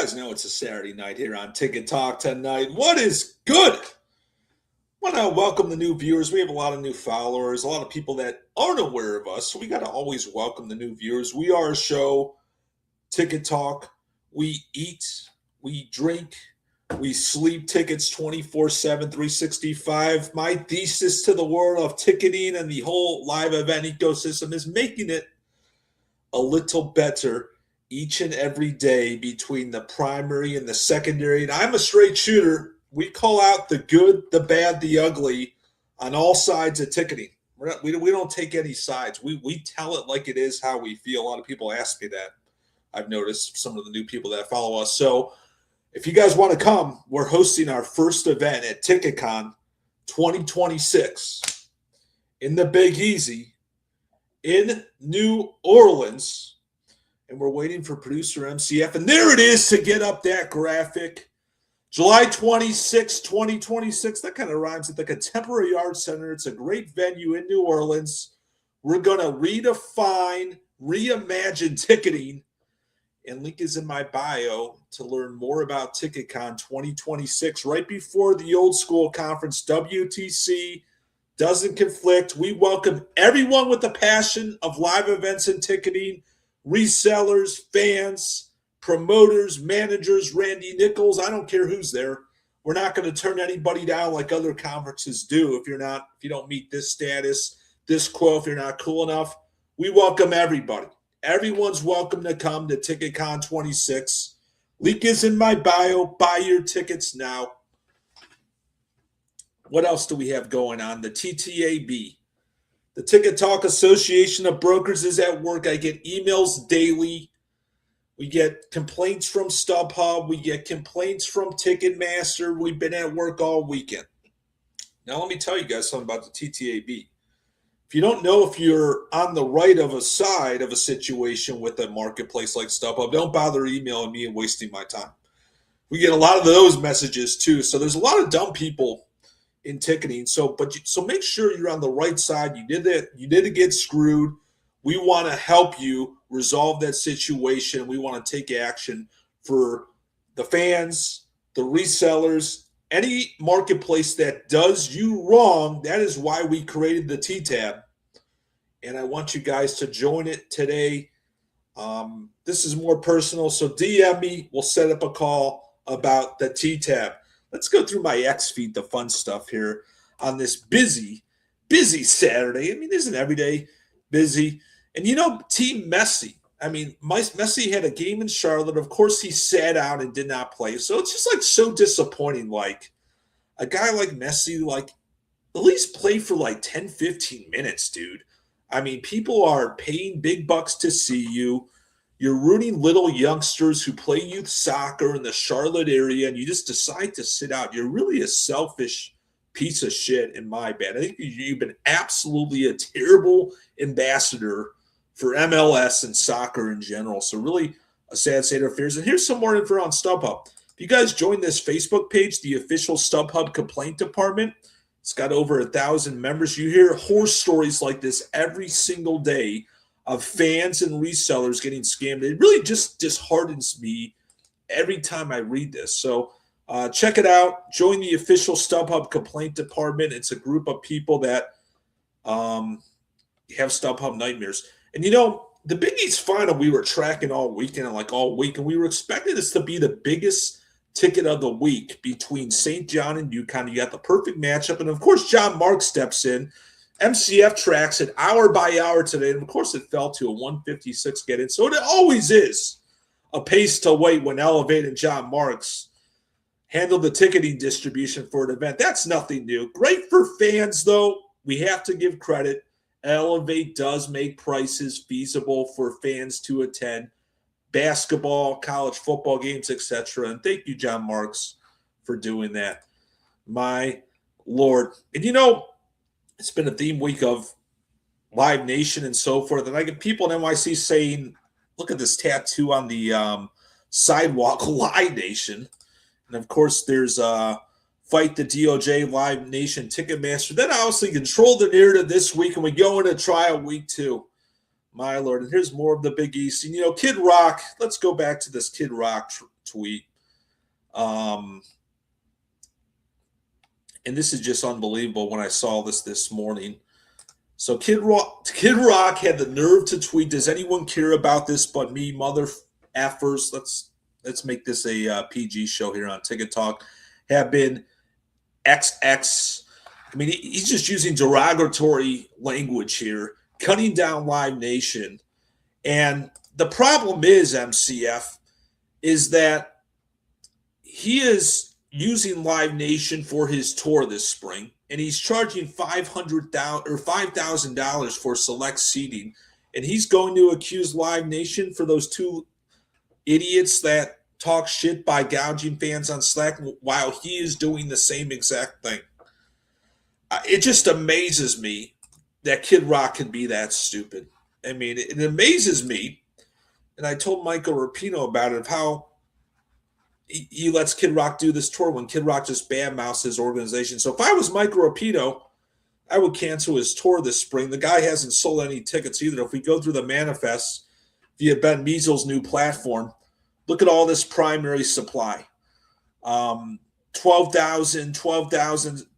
guys know it's a Saturday night here on Ticket Talk tonight. What is good? I want to welcome the new viewers. We have a lot of new followers, a lot of people that aren't aware of us. So we got to always welcome the new viewers. We are a show, Ticket Talk. We eat, we drink, we sleep tickets 24/7, 365. My thesis to the world of ticketing and the whole live event ecosystem is making it a little better each and every day between the primary and the secondary. And I'm a straight shooter. We call out the good, the bad, the ugly on all sides of ticketing. We don't take any sides. We tell it like it is, how we feel. A lot of people ask me that. I've noticed some of the new people that follow us. So if you guys want to come, we're hosting our first event at TicketCon 2026 in the Big Easy in New Orleans. And we're waiting for producer MCF. And there it is to get up that graphic. July 26, 2026. That kind of rhymes at the Contemporary Arts Center. It's a great venue in New Orleans. We're going to redefine, reimagine ticketing. And link is in my bio to learn more about TicketCon 2026 right before the old school conference. WTC doesn't conflict. We welcome everyone with the passion of live events and ticketing. Resellers, fans, promoters, managers, Randy Nichols. I don't care who's there. We're not going to turn anybody down like other conferences do. If you don't meet this status, this quote, if you're not cool enough, we welcome everybody. Everyone's welcome to come to TicketCon 26. Link is in my bio. Buy your tickets now. What else do we have going on? The TTAB. The Ticket Talk Association of Brokers is at work. I get emails daily. We get complaints from StubHub. We get complaints from Ticketmaster. We've been at work all weekend. Now, let me tell you guys something about the TTAB. If you don't know if you're on the right of a side of a situation with a marketplace like StubHub, don't bother emailing me and wasting my time. We get a lot of those messages too. So there's a lot of dumb people in ticketing. So make sure you're on the right side. You didn't get screwed. We want to help you resolve that situation. We want to take action for the fans, the resellers, any marketplace that does you wrong. That is why we created the T-Tab. And I want you guys to join it today. This is more personal. So DM me. We'll set up a call about the T-Tab. Let's go through my X feed, the fun stuff here on this busy Saturday. I mean, isn't every day busy? And Team Messi. I mean, Messi had a game in Charlotte. Of course, he sat out and did not play. So it's just like so disappointing. Like a guy like Messi, like at least play for like 10, 15 minutes, dude. I mean, people are paying big bucks to see you. You're rooting little youngsters who play youth soccer in the Charlotte area, and you just decide to sit out. You're really a selfish piece of shit in my band. I think you've been absolutely a terrible ambassador for MLS and soccer in general. So really a sad state of affairs. And here's some more info on StubHub. If you guys join this Facebook page, the official StubHub complaint department, it's got over 1,000 members. You hear horror stories like this every single day of fans and resellers getting scammed. It really just disheartens me every time I read this. So check it out. Join the official StubHub complaint department. It's a group of people that have StubHub nightmares. And the Big East final we were tracking all weekend and like all week, and we were expecting this to be the biggest ticket of the week between St. John and UConn. You got the perfect matchup, and of course John Mark steps in. MCF tracks it hour by hour today, and of course it fell to a 156 get in. So it always is a pace to wait when Elevate and John Marks handle the ticketing distribution for an event. That's nothing new. Great for fans, though. We have to give credit. Elevate does make prices feasible for fans to attend basketball, college football games, etc. And thank you, John Marks, for doing that. My Lord. And it's been a theme week of Live Nation and so forth. And I get people in NYC saying, look at this tattoo on the sidewalk, Live Nation. And of course, there's Fight the DOJ, Live Nation, Ticketmaster. Then obviously control the narrative this week, and we go into trial week 2. My Lord. And here's more of the Big East. And, Kid Rock, let's go back to this Kid Rock tweet. And this is just unbelievable when I saw this morning. So Kid Rock had the nerve to tweet, "Does anyone care about this but me, mother effers?" Let's make this a PG show here on Ticket Talk. Have been XX. I mean, he's just using derogatory language here, cutting down Live Nation. And the problem is, MCF, is that he is using Live Nation for his tour this spring, and he's charging $5,000 for select seating, and he's going to accuse Live Nation for those two idiots that talk shit by gouging fans on Slack while he is doing the same exact thing. It just amazes me that Kid Rock can be that stupid. I mean, it amazes me, and I told Michael Rapino about it, of how he lets Kid Rock do this tour when Kid Rock just badmouths his organization. So if I was Michael Rapino, I would cancel his tour this spring. The guy hasn't sold any tickets either. If we go through the manifest via Ben Meisel's new platform, look at all this primary supply. 12,000,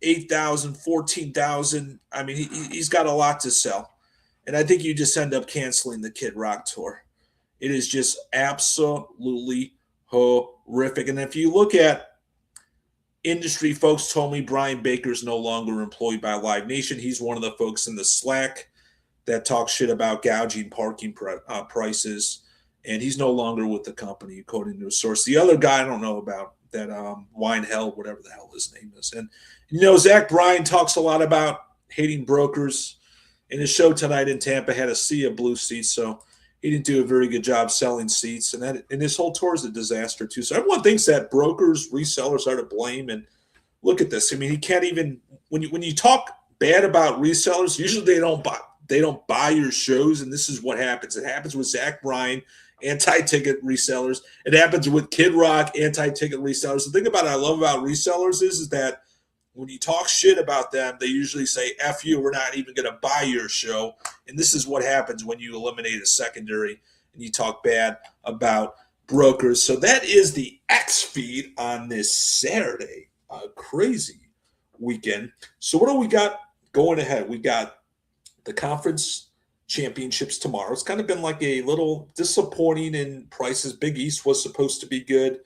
8,000, 14,000. I mean, he's got a lot to sell. And I think you just end up canceling the Kid Rock tour. It is just absolutely horrific. And if you look at industry folks, told me Brian Baker's no longer employed by Live Nation. He's one of the folks in the Slack that talk shit about gouging parking prices. And he's no longer with the company, according to a source. The other guy I don't know about, that Wine Hell, whatever the hell his name is. And, Zach Bryan talks a lot about hating brokers. And his show tonight in Tampa had a sea of blue seats, so he didn't do a very good job selling seats. And this whole tour is a disaster, too. So everyone thinks that brokers, resellers are to blame. And look at this. I mean, he can't even – when you talk bad about resellers, usually they don't buy your shows, and this is what happens. It happens with Zach Bryan, anti-ticket resellers. It happens with Kid Rock, anti-ticket resellers. The thing about it I love about resellers is that when you talk shit about them, they usually say, F you, we're not even going to buy your show. And this is what happens when you eliminate a secondary and you talk bad about brokers. So that is the X feed on this Saturday. A crazy weekend. So what do we got going ahead? We got the conference championships tomorrow. It's kind of been like a little disappointing in prices. Big East was supposed to be good.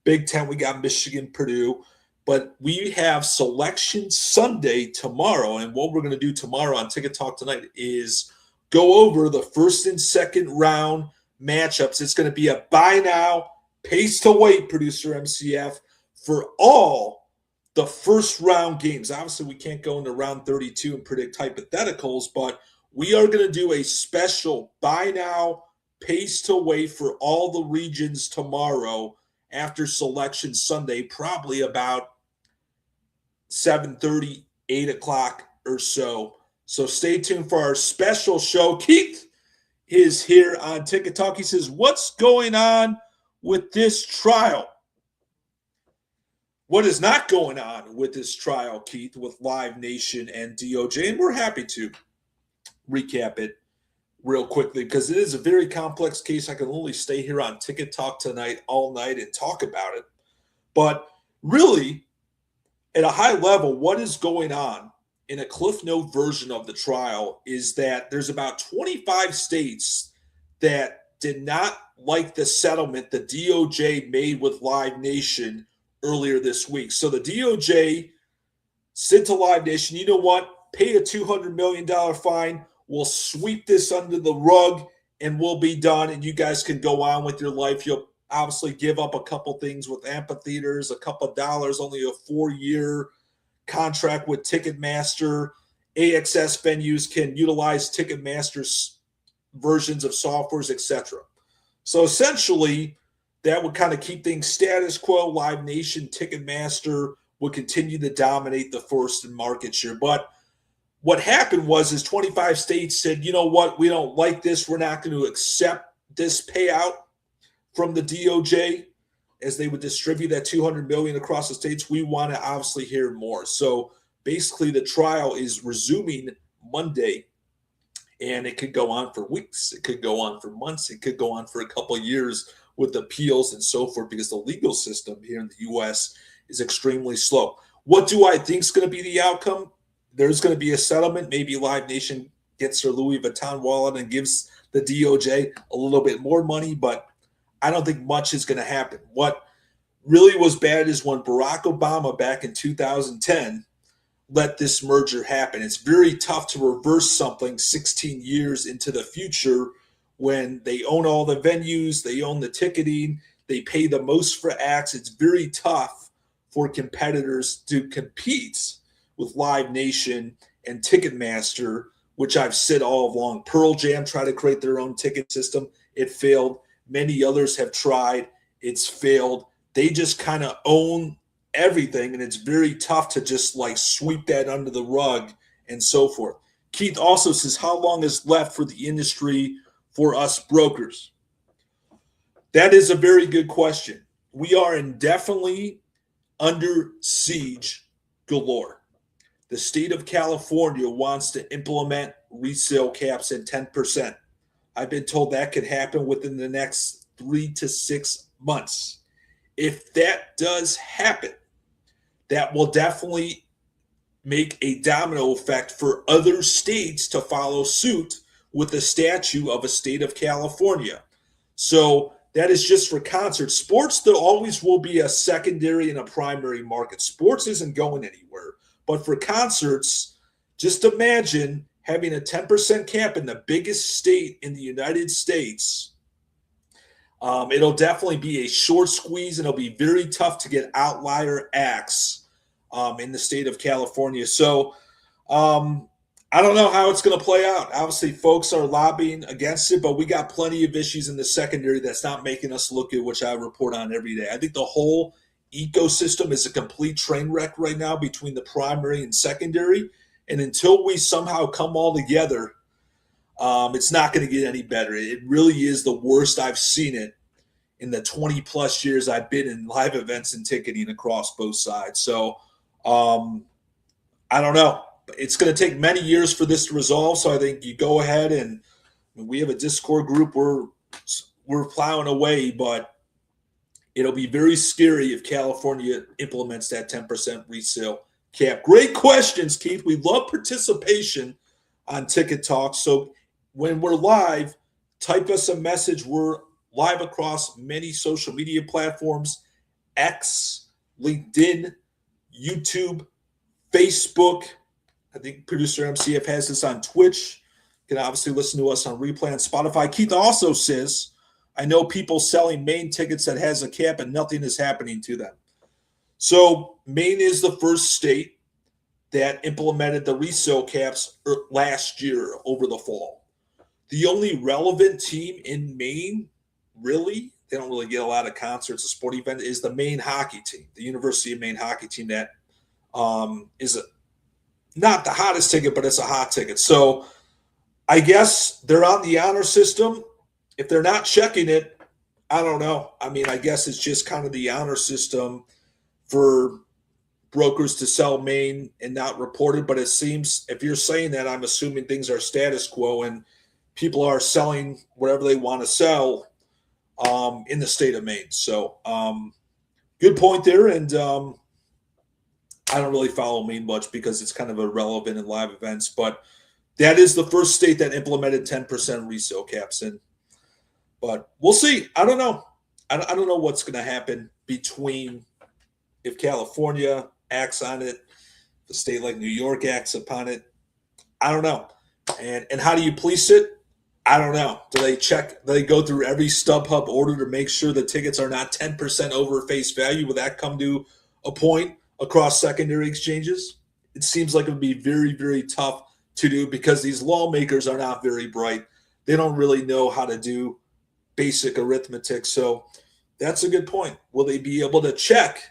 Big Ten, we got Michigan, Purdue. But we have Selection Sunday tomorrow. And what we're going to do tomorrow on Ticket Talk Tonight is go over the first and second round matchups. It's going to be a buy now, pace to wait, producer MCF, for all the first round games. Obviously, we can't go into round 32 and predict hypotheticals, but we are going to do a special buy now, pace to wait for all the regions tomorrow after Selection Sunday, probably about 7:30, 8 o'clock or so. So stay tuned for our special show. Keith is here on Ticket Talk. He says, what's going on with this trial? What is not going on with this trial, Keith, with Live Nation and DOJ? And we're happy to recap it real quickly because it is a very complex case. I can only stay here on Ticket Talk Tonight all night and talk about it. But really, at a high level, what is going on in a Cliff Note version of the trial is that there's about 25 states that did not like the settlement the DOJ made with Live Nation earlier this week. So the DOJ said to Live Nation, you know what? Pay a $200 million fine. We'll sweep this under the rug and we'll be done. And you guys can go on with your life. You'll obviously give up a couple things with amphitheaters, a couple of dollars, only a 4-year contract with Ticketmaster. AXS venues can utilize Ticketmaster's versions of softwares, etc. So essentially, that would kind of keep things status quo. Live Nation, Ticketmaster would continue to dominate the first in market share. But what happened was 25 states said, you know what, we don't like this. We're not going to accept this payout from the DOJ as they would distribute that $200 million across the states. We want to obviously hear more. So basically the trial is resuming Monday, and it could go on for weeks. It could go on for months. It could go on for a couple of years. with appeals and so forth because the legal system here in the U.S. is extremely slow. What do I think is going to be the outcome? There's going to be a settlement. Maybe Live Nation gets their Louis Vuitton wallet and gives the DOJ a little bit more money, but I don't think much is going to happen. What really was bad is when Barack Obama back in 2010 let this merger happen. It's very tough to reverse something 16 years into the future when they own all the venues, they own the ticketing, they pay the most for acts. It's very tough for competitors to compete with Live Nation and Ticketmaster, which I've said all along. Pearl Jam tried to create their own ticket system. It failed. Many others have tried. It's failed. They just kind of own everything, and it's very tough to just like sweep that under the rug and so forth. Keith also says, how long is left for the industry for us brokers? That is a very good question. We are indefinitely under siege galore. The state of California wants to implement resale caps at 10%. I've been told that could happen within the next 3 to 6 months. If that does happen, that will definitely make a domino effect for other states to follow suit with the statute of a state of California. So that is just for concerts. Sports, there always will be a secondary and a primary market. Sports isn't going anywhere. But for concerts, just imagine having a 10% cap in the biggest state in the United States. It'll definitely be a short squeeze, and it'll be very tough to get outlier acts in the state of California. So I don't know how it's going to play out. Obviously, folks are lobbying against it, but we got plenty of issues in the secondary that's not making us look good, which I report on every day. I think the whole ecosystem is a complete train wreck right now between the primary and secondary. And until we somehow come all together, it's not going to get any better. It really is the worst I've seen it in the 20 plus years I've been in live events and ticketing across both sides. So I don't know. It's going to take many years for this to resolve. So I think you go ahead, and we have a Discord group. We're plowing away, but it'll be very scary if California implements that 10% resale cap. Great questions, Keith. We love participation on Ticket Talk. So when we're live, type us a message. We're live across many social media platforms: X, LinkedIn, YouTube, Facebook. I think producer MCF has this on Twitch. You can obviously listen to us on replay on Spotify. Keith also says, I know people selling Maine tickets that has a cap and nothing is happening to them. So Maine is the first state that implemented the resale caps last year over the fall. The only relevant team in Maine, really, they don't really get a lot of concerts, a sporting event, is the Maine hockey team, the University of Maine hockey team that is not the hottest ticket, but it's a hot ticket. So I guess they're on the honor system. If they're not checking it, I don't know. I mean, I guess it's just kind of the honor system for brokers to sell Maine and not report it. But it seems, if you're saying that, I'm assuming things are status quo and people are selling whatever they want to sell in the state of Maine. So good point there. And I don't really follow Maine much because it's kind of irrelevant in live events. But that is the first state that implemented 10% resale caps in. But we'll see. I don't know. I don't know what's going to happen between if California acts on it, if a state like New York acts upon it. I don't know. And how do you police it? I don't know. Do they check? Do they go through every StubHub order to make sure the tickets are not 10% over face value? Will that come to a point across secondary exchanges? It seems like it would be very, very tough to do because these lawmakers are not very bright. They don't really know how to do basic arithmetic. So that's a good point. Will they be able to check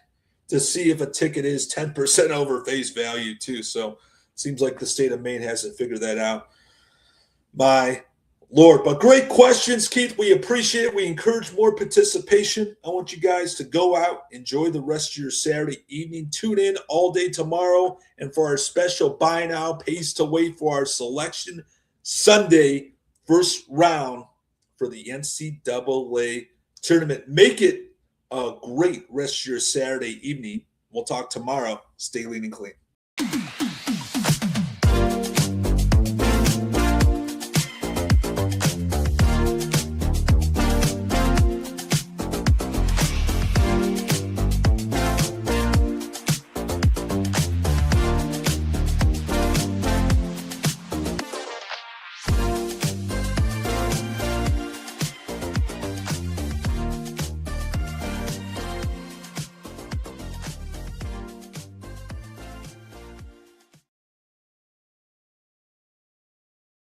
to see if a ticket is 10% over face value too? So it seems like the state of Maine hasn't figured that out. My Lord. But great questions, Keith. We appreciate it. We encourage more participation. I want you guys to go out, enjoy the rest of your Saturday evening. Tune in all day tomorrow. And for our special buy now, pays to wait for our selection Sunday first round for the NCAA tournament. Make it a great rest of your Saturday evening. We'll talk tomorrow. Stay lean and clean.